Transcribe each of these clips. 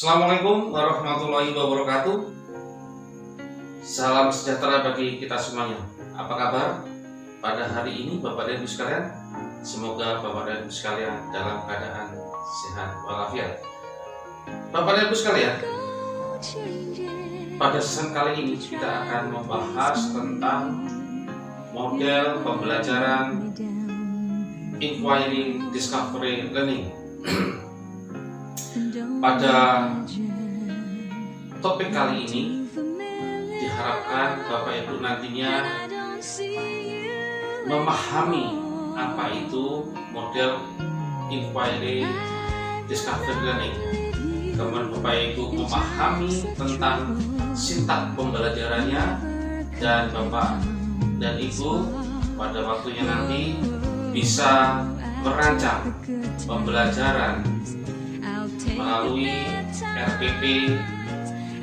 Assalamualaikum warahmatullahi wabarakatuh. Salam sejahtera bagi kita semuanya. Apa kabar pada hari ini Bapak dan Ibu sekalian? Semoga Bapak dan Ibu sekalian dalam keadaan sehat walafiat. Bapak dan Ibu sekalian, pada sesi kali ini kita akan membahas tentang model pembelajaran Inquiry Discovery Learning. Pada topik kali ini diharapkan Bapak Ibu nantinya memahami apa itu model Inquiry Discovery Learning. Kemudian Bapak Ibu memahami tentang sintak pembelajarannya, dan Bapak dan Ibu pada waktunya nanti bisa merancang pembelajaran melalui RPP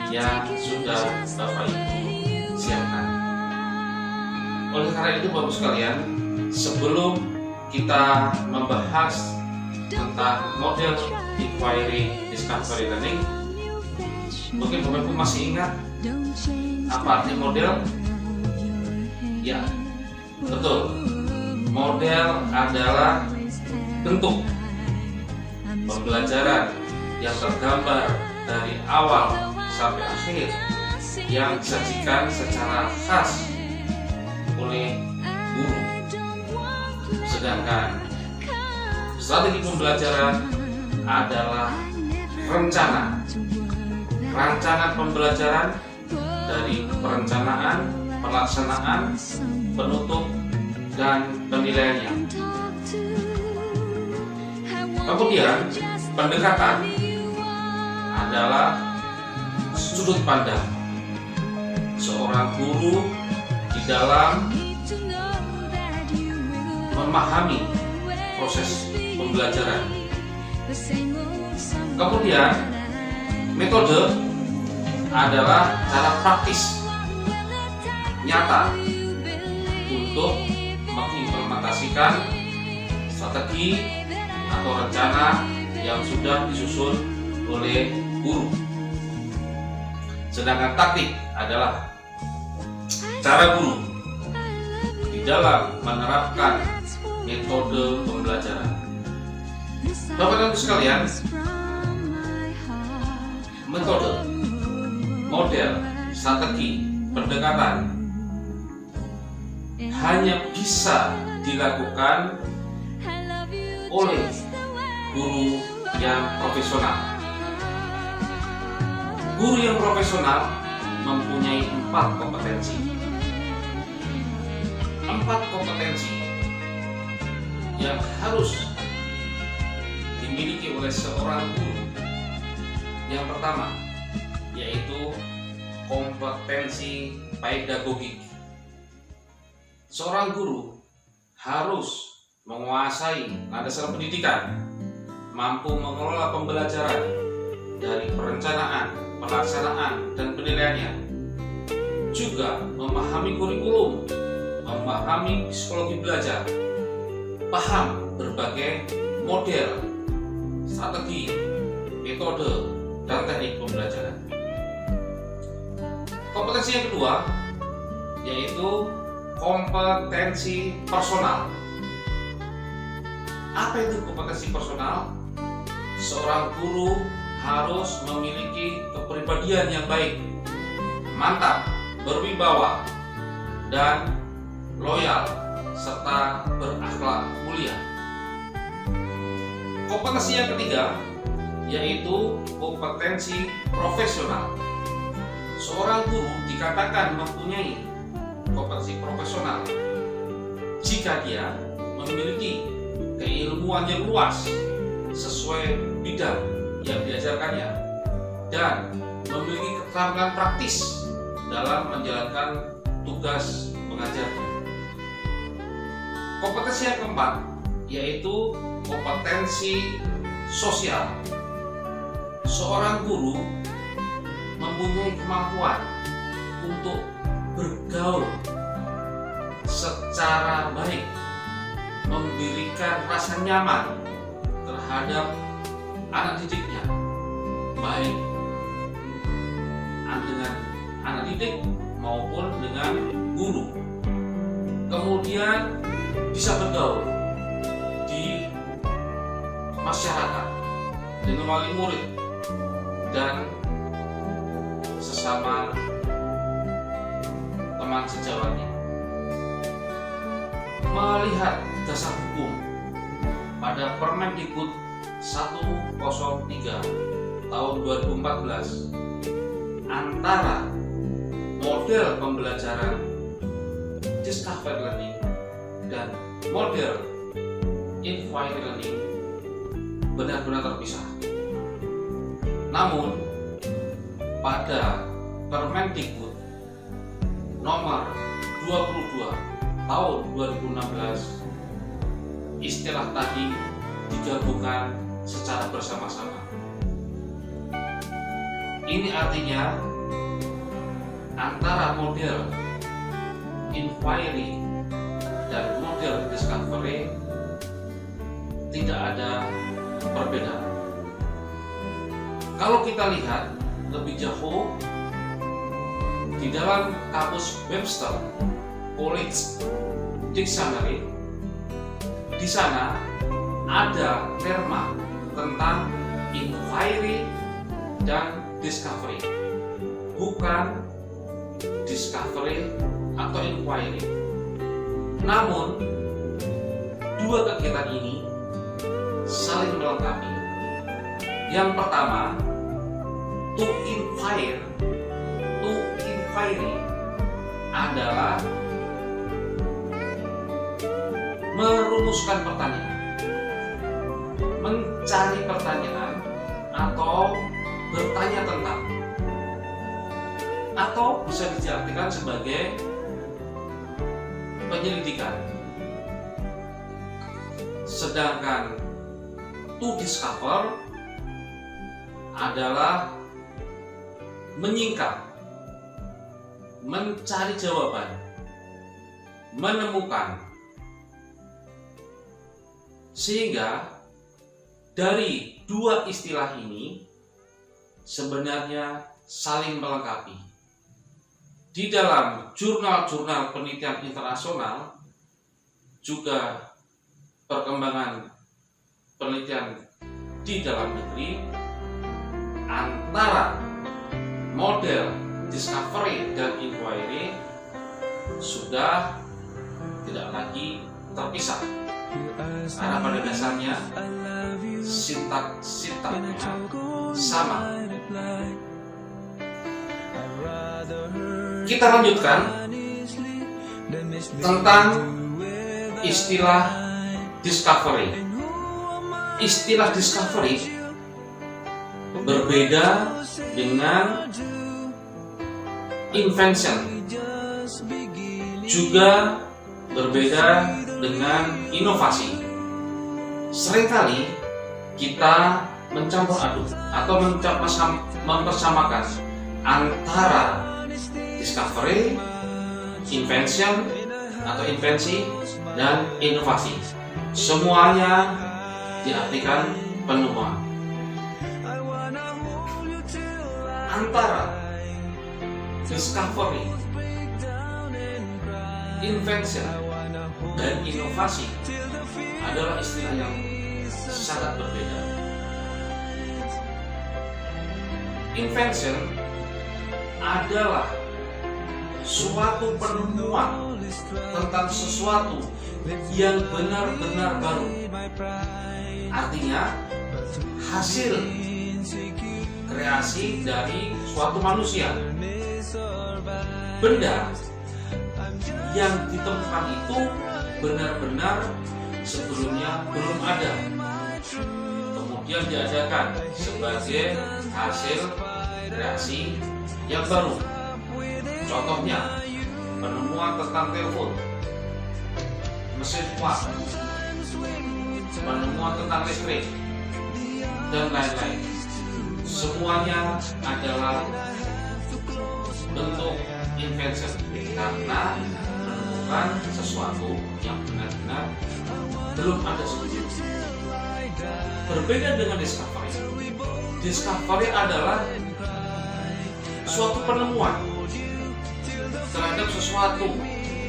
yang sudah Bapak Ibu siapkan. Oleh karena itu Bapak sekalian, sebelum kita membahas tentang model Inquiry Discovery Learning, mungkin Bapak Ibu masih ingat apa arti model? Ya, betul. Model adalah bentuk pembelajaran yang tergambar dari awal sampai akhir yang disajikan secara khas oleh guru. Sedangkan strategi pembelajaran adalah rancangan pembelajaran dari perencanaan, pelaksanaan, penutup, dan penilaiannya. Kemudian pendekatan adalah sudut pandang seorang guru di dalam memahami proses pembelajaran. Kemudian metode adalah cara praktis nyata untuk mengimplementasikan strategi atau rencana yang sudah disusun oleh guru. Sedangkan taktik adalah cara guru di dalam menerapkan metode pembelajaran. Bapak dan Ibu sekalian, metode, model, strategi, pendekatan hanya bisa dilakukan oleh guru yang profesional. Guru yang profesional mempunyai 4 kompetensi. 4 kompetensi yang harus dimiliki oleh seorang guru. Yang pertama yaitu kompetensi pedagogik. Seorang guru harus menguasai landasan pendidikan, mampu mengelola pembelajaran dari perencanaan, pelaksanaan, dan penilaiannya, juga memahami kurikulum, memahami psikologi belajar, paham berbagai model, strategi, metode, dan teknik pembelajaran. Kompetensi yang kedua yaitu kompetensi personal. Apa itu kompetensi personal? Seorang guru harus memiliki kepribadian yang baik, mantap, berwibawa, dan loyal, serta berakhlak mulia. Kompetensi yang ketiga yaitu kompetensi profesional. Seorang guru dikatakan mempunyai kompetensi profesional jika dia memiliki keilmuan yang luas sesuai bidang yang diajarkannya dan memiliki keterampilan praktis dalam menjalankan tugas mengajarnya. Kompetensi yang keempat yaitu kompetensi sosial. Seorang guru mempunyai kemampuan untuk bergaul secara baik, memberikan rasa nyaman terhadap anak didiknya, baik anak didik maupun dengan guru. Kemudian bisa bergaul di masyarakat dengan wali murid dan sesama teman sejawatnya. Melihat dasar hukum pada Permendikbud 103 tahun 2014 antara model pembelajaran discovery learning dan model inquiry learning benar-benar terpisah. Namun pada Permendikbud nomor 22 tahun 2016 istilah tadi digabungkan secara bersama-sama. Ini artinya antara model inquiry dan model discovery tidak ada perbedaan. Kalau kita lihat lebih jauh di dalam kamus Webster College Dictionary, di sana ada terma tentang inquiry dan discovery, bukan discovery atau inquiry. Namun dua kegiatan ini saling melengkapi. Yang pertama, to inquiry adalah merumuskan pertanyaan, mencari pertanyaan atau bertanya tentang, atau bisa diartikan sebagai penyelidikan. Sedangkan to discover adalah menyingkap, mencari jawaban, menemukan. Sehingga dari dua istilah ini sebenarnya saling melengkapi. Di dalam jurnal-jurnal penelitian internasional juga perkembangan penelitian di dalam negeri antara model discovery dan inquiry sudah tidak lagi terpisah. Karena pada dasarnya sintaknya sama. Kita lanjutkan tentang istilah discovery. Istilah discovery berbeda dengan invention, juga berbeda dengan inovasi. Seringkali kita mencampur aduk atau mempersamakan antara discovery, invention atau invensi, dan inovasi. Semuanya diartikan penemuan. Antara discovery, invention, dan inovasi adalah istilah yang sangat berbeda. Invention adalah suatu penemuan tentang sesuatu yang benar-benar baru. Artinya hasil kreasi dari suatu manusia. Benda yang ditemukan itu benar-benar sebelumnya belum ada, kemudian diadakan sebagai hasil kreasi yang baru. Contohnya penemuan tentang telepon, mesin uap, penemuan tentang listrik, dan lain-lain. Semuanya adalah bentuk invention karena menemukan sesuatu yang benar-benar belum ada sebelumnya. Berbeda dengan discovery. Discovery adalah suatu penemuan terhadap sesuatu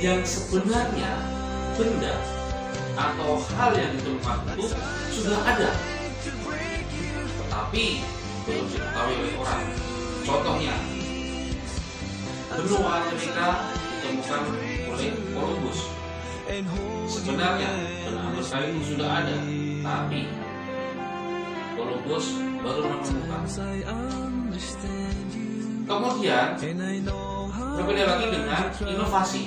yang sebenarnya benda atau hal yang ditemukan itu sudah ada, tetapi belum diketahui oleh orang. Contohnya, benua Amerika ditemukan oleh Columbus. Sebenarnya benua Amerika itu sudah ada, tapi Columbus baru menemukan. Kemudian berbeda lagi dengan inovasi.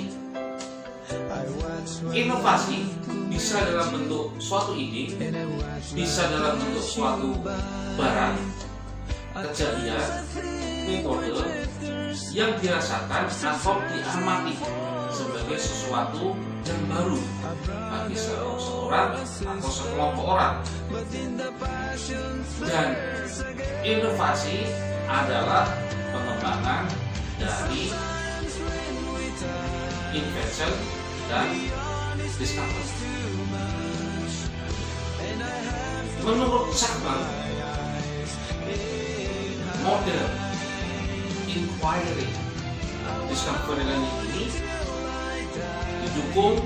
Inovasi bisa dalam bentuk suatu ide, bisa dalam bentuk suatu barang, kejadian, metode yang dirasakan atau diamati sebagai sesuatu yang baru bagi seseorang atau sekelompok orang. Dan inovasi adalah pengembangan dari invention dan discovery. Menurut Chapman, model inquiry discovery learning ini didukung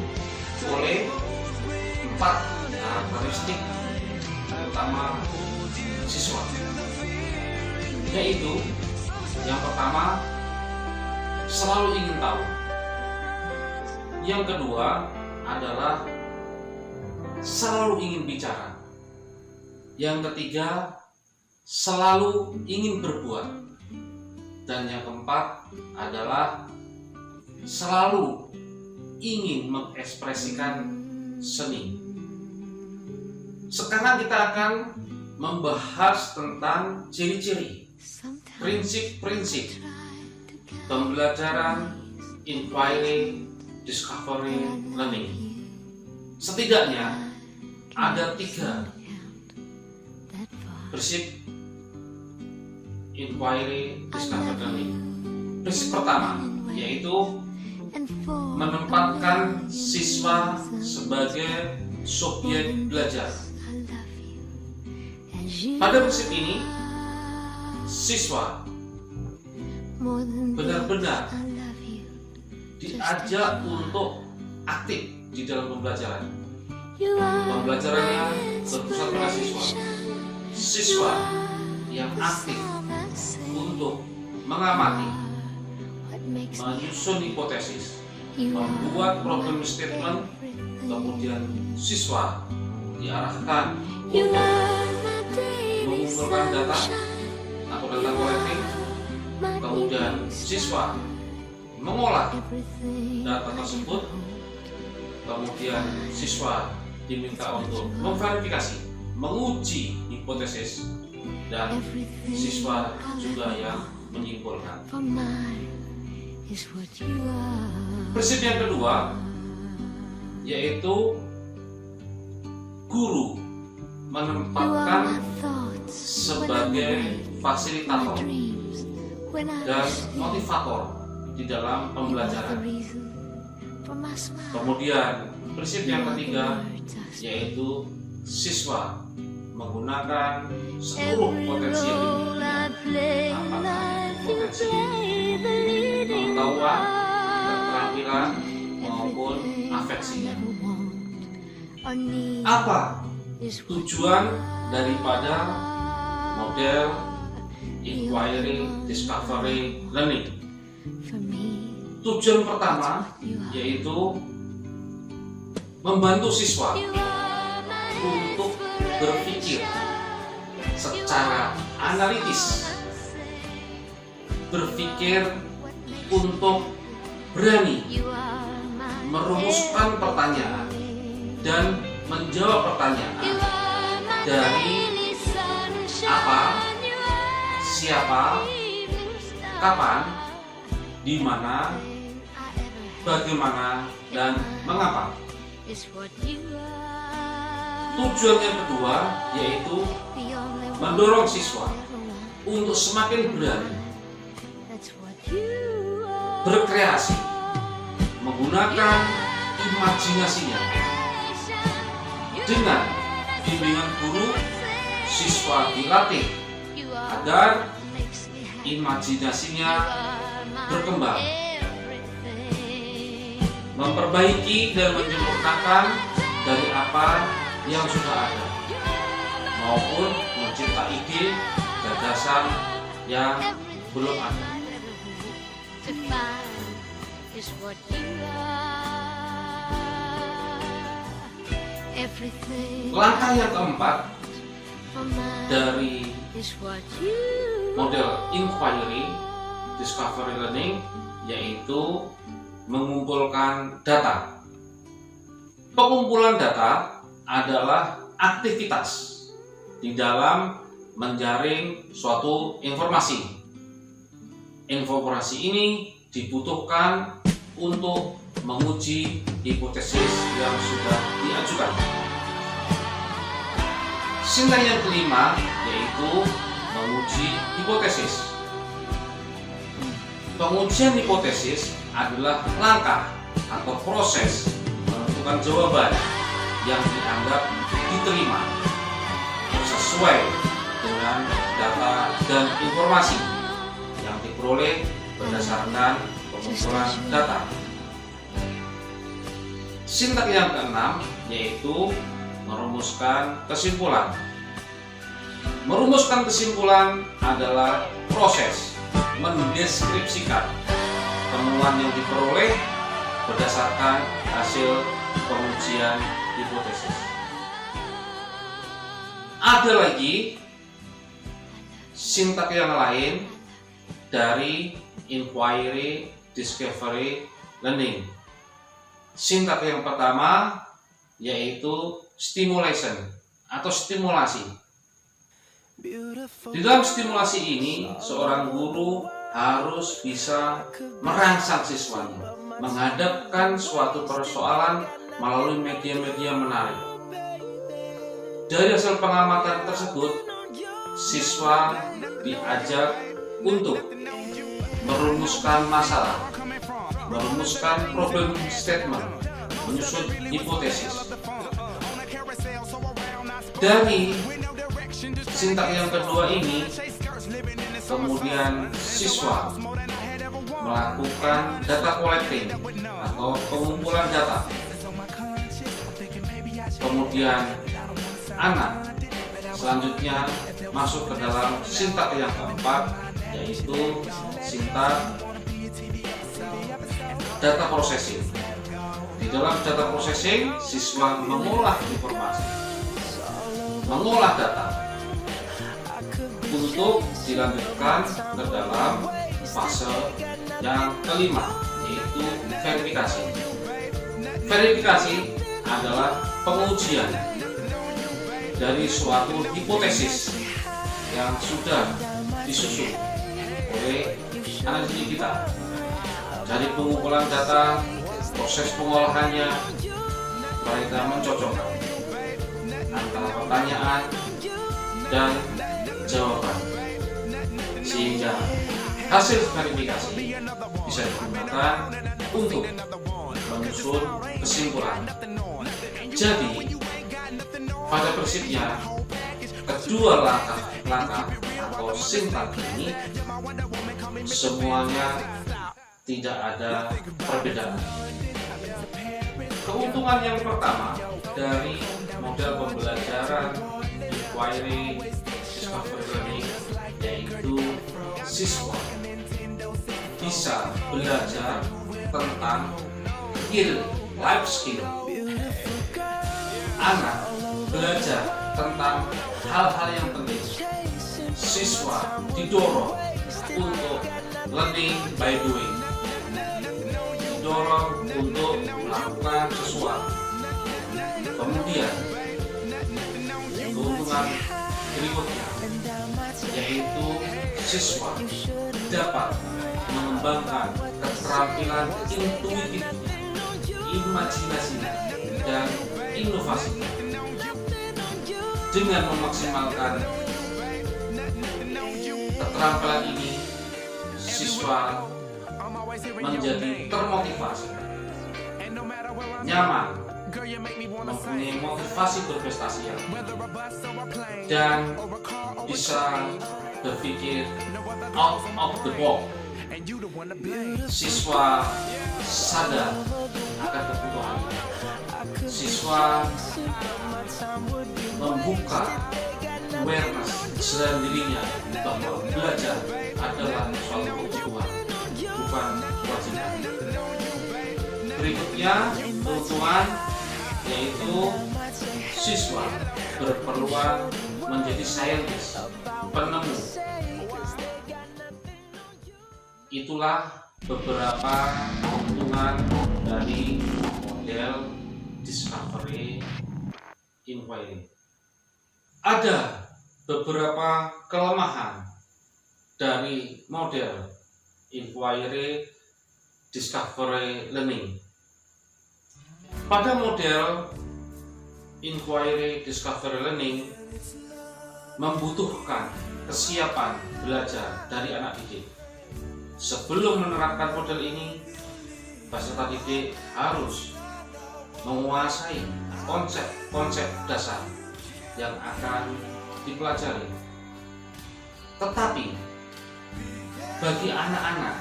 oleh 4 karakteristik utama siswa, yaitu yang pertama, selalu ingin tahu. Yang kedua adalah selalu ingin bicara. Yang ketiga, selalu ingin berbuat. Dan yang keempat adalah selalu ingin mengekspresikan seni. Sekarang kita akan membahas tentang ciri-ciri, prinsip-prinsip pembelajaran inquiry, discovery, learning. Setidaknya ada 3 prinsip inquiry, discovery, learning. Prinsip pertama yaitu menempatkan siswa sebagai subjek belajar. Pada prinsip ini, siswa benar-benar diajak untuk aktif di dalam pembelajaran. Pembelajarannya berpusat pada siswa. Siswa yang aktif untuk mengamati, menyusun hipotesis, membuat problem statement, kemudian siswa diarahkan untuk mengumpulkan data atau data collecting, kemudian siswa mengolah data tersebut, kemudian siswa diminta untuk memverifikasi, menguji hipotesis, dan siswa juga yang menyimpulkan. Prinsip yang kedua yaitu guru menempatkan sebagai fasilitator dan motivator di dalam pembelajaran. Kemudian prinsip yang ketiga yaitu siswa menggunakan seluruh potensi yang dimiliki, apakah potensi pengetahuan, keterampilan maupun afeksinya. Apa tujuan daripada model inquiry, discovery, learning? Tujuan pertama yaitu membantu siswa untuk berpikir secara analitis, berpikir untuk berani merumuskan pertanyaan dan menjawab pertanyaan dari apa, siapa, kapan, di mana, bagaimana, dan mengapa. Tujuan yang kedua yaitu mendorong siswa untuk semakin berani berkreasi, menggunakan imajinasinya. Dengan bimbingan guru, siswa dilatih agar imajinasinya berkembang memperbaiki dan menyempurnakan dari apa yang sudah ada, maupun mencipta ide gagasan yang belum ada. Langkah yang keempat dari model inquiry discovery learning yaitu mengumpulkan data. Pengumpulan data adalah aktivitas di dalam menjaring suatu informasi. Informasi ini dibutuhkan untuk menguji hipotesis yang sudah diajukan. Sintak yang kelima yaitu menguji hipotesis. Pengujian hipotesis adalah langkah atau proses menentukan jawaban yang dianggap diterima sesuai dengan data dan informasi yang diperoleh berdasarkan pengumpulan data. Sintak yang keenam yaitu merumuskan kesimpulan. Merumuskan kesimpulan adalah proses mendeskripsikan temuan yang diperoleh berdasarkan hasil pengujian hipotesis. Ada lagi sintak yang lain dari inquiry discovery learning. Sintak yang pertama yaitu stimulation atau stimulasi. Di dalam stimulasi ini, seorang guru harus bisa merangsang siswanya menghadapkan suatu persoalan melalui media-media menarik. Dari hasil pengamatan tersebut, siswa diajak untuk merumuskan masalah, merumuskan problem statement, menyusun hipotesis. Dari sintak yang kedua ini, kemudian siswa melakukan data collecting atau pengumpulan data. Kemudian anak selanjutnya masuk ke dalam sintak yang keempat yaitu sintak data processing. Di dalam data processing, siswa mengolah informasi, mengolah data untuk dilanjutkan ke dalam fase yang kelima yaitu verifikasi. Verifikasi adalah pengujian dari suatu hipotesis yang sudah disusun oleh anak didik kita. Dari pengumpulan data, proses pengolahannya, mereka mencocokkan antara pertanyaan dan jawaban, sehingga hasil verifikasi bisa digunakan untuk menyusun kesimpulan. Jadi pada prinsipnya kedua langkah atau sintak ini semuanya tidak ada perbedaan. Keuntungan yang pertama dari model pembelajaran inquiry discovery learning yaitu siswa bisa belajar tentang life skill. Anak belajar tentang hal-hal yang penting. Siswa didorong untuk learning by doing, didorong untuk melakukan sesuatu. Kemudian keuntungan berikutnya yaitu siswa dapat mengembangkan keterampilan intuitifnya, imajinasinya, dan inovasinya. Dengan memaksimalkan keterampilan ini, siswa menjadi termotivasi, nyaman, mempunyai motivasi berprestasi dan bisa berpikir out of the box. Siswa sadar akan kebutuhan siswa, membuka awareness dalam dirinya bahwa belajar adalah suatu kebutuhan, bukan kewajiban. Berikutnya kebutuhan yaitu siswa berpeluang menjadi saintis, penemu. Itulah beberapa keuntungan dari model discovery inquiry. Ada beberapa kelemahan dari model inquiry discovery learning. Pada model inquiry discovery learning membutuhkan kesiapan belajar dari anak didik. Sebelum menerapkan model ini, peserta didik harus menguasai konsep-konsep dasar yang akan dipelajari. Tetapi bagi anak-anak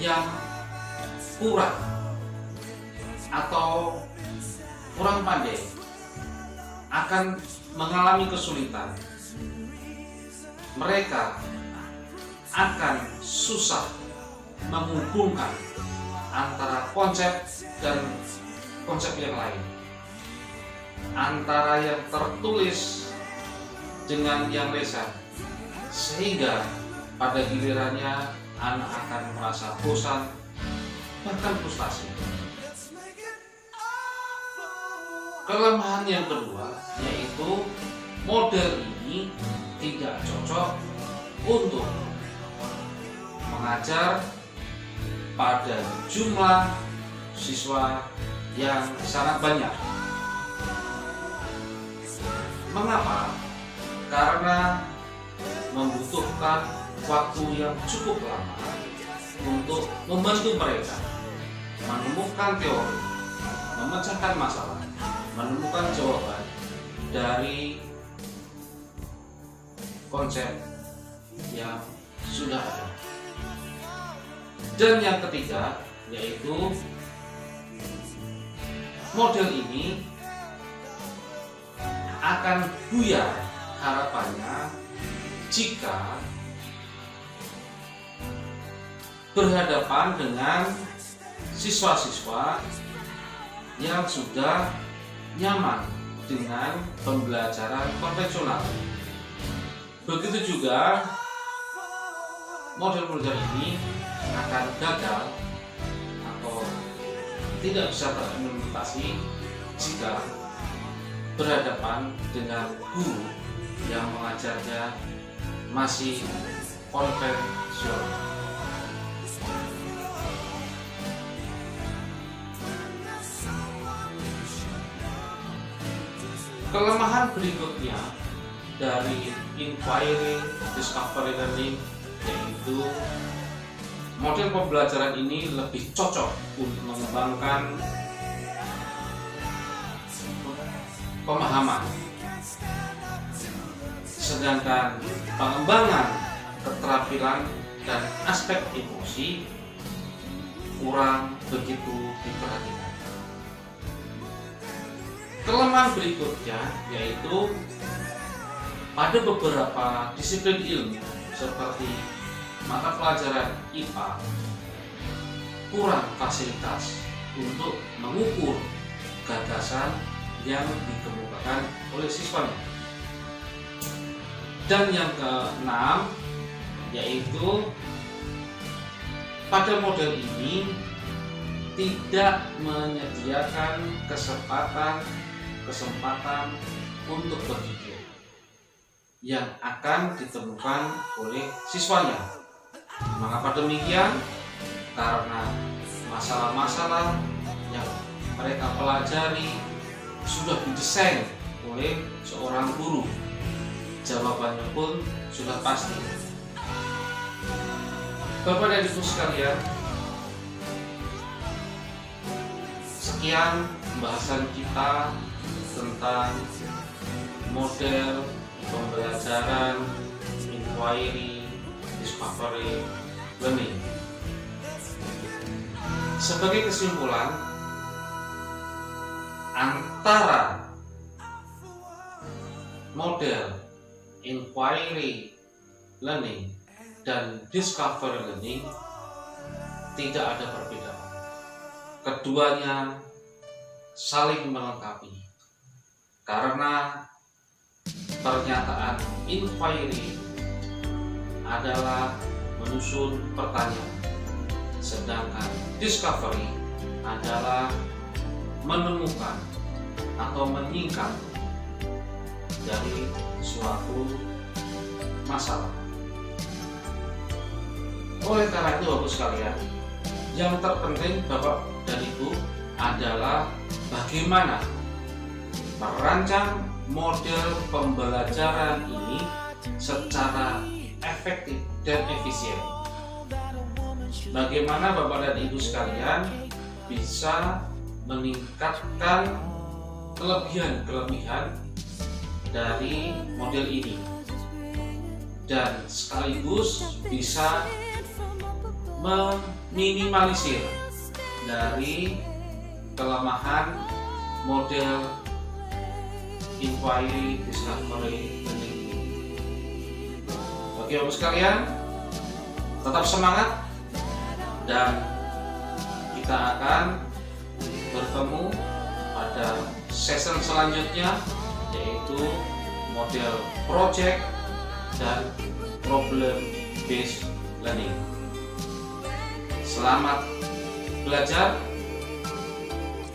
yang kurang atau kurang pandai akan mengalami kesulitan. Mereka akan susah menghubungkan antara konsep dan konsep yang lain, antara yang tertulis dengan yang lisan, sehingga pada gilirannya anak akan merasa bosan, bahkan frustasi. Kelemahan yang kedua yaitu model ini tidak cocok untuk mengajar pada jumlah siswa yang sangat banyak. Mengapa? Karena membutuhkan waktu yang cukup lama untuk membantu mereka menemukan teori, memecahkan masalah, menemukan jawaban dari konsep yang sudah ada. Dan yang ketiga yaitu model ini akan buyar harapannya jika berhadapan dengan siswa-siswa yang sudah nyaman dengan pembelajaran konvensional. Begitu juga model belajar ini akan gagal atau tidak bisa terimplementasi jika berhadapan dengan guru yang mengajarnya masih konvensional. Kelemahan berikutnya dari inquiry discovery learning yaitu model pembelajaran ini lebih cocok untuk mengembangkan pemahaman, sedangkan pengembangan keterampilan dan aspek emosi kurang begitu diperhatikan. Kelemahan berikutnya yaitu pada beberapa disiplin ilmu seperti mata pelajaran IPA kurang fasilitas untuk mengukur gagasan yang dikemukakan oleh siswanya. Dan yang keenam yaitu pada model ini tidak menyediakan kesempatan untuk berpikir yang akan ditemukan oleh siswanya. Mengapa demikian? Karena masalah-masalah yang mereka pelajari sudah didesain oleh seorang guru. Jawabannya pun sudah pasti. Bapak dan Ibu sekalian, sekian pembahasan kita tentang model pembelajaran inquiry discovery learning. Sebagai kesimpulan, antara model inquiry learning dan discovery learning tidak ada perbedaan. Keduanya saling melengkapi, karena pernyataan inquiry adalah menyusun pertanyaan, sedangkan discovery adalah menemukan atau menyingkap dari suatu masalah. Oleh karena itu Bapak sekalian, yang terpenting Bapak dan Ibu adalah bagaimana merancang model pembelajaran ini secara efektif dan efisien. Bagaimana Bapak dan Ibu sekalian bisa meningkatkan kelebihan-kelebihan dari model ini dan sekaligus bisa meminimalisir dari kelemahan model inquiry discovery learning. Bagi Bapak sekalian, tetap semangat dan kita akan bertemu pada session selanjutnya, yaitu model project dan problem based learning. Selamat belajar,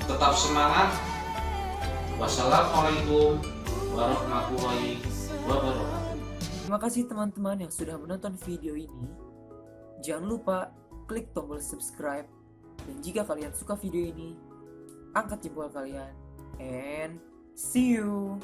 tetap semangat. Wassalamualaikum warahmatullahi wabarakatuh. Terima kasih teman-teman yang sudah menonton video ini. Jangan lupa klik tombol subscribe, dan jika kalian suka video ini, angkat jempol kalian, and see you.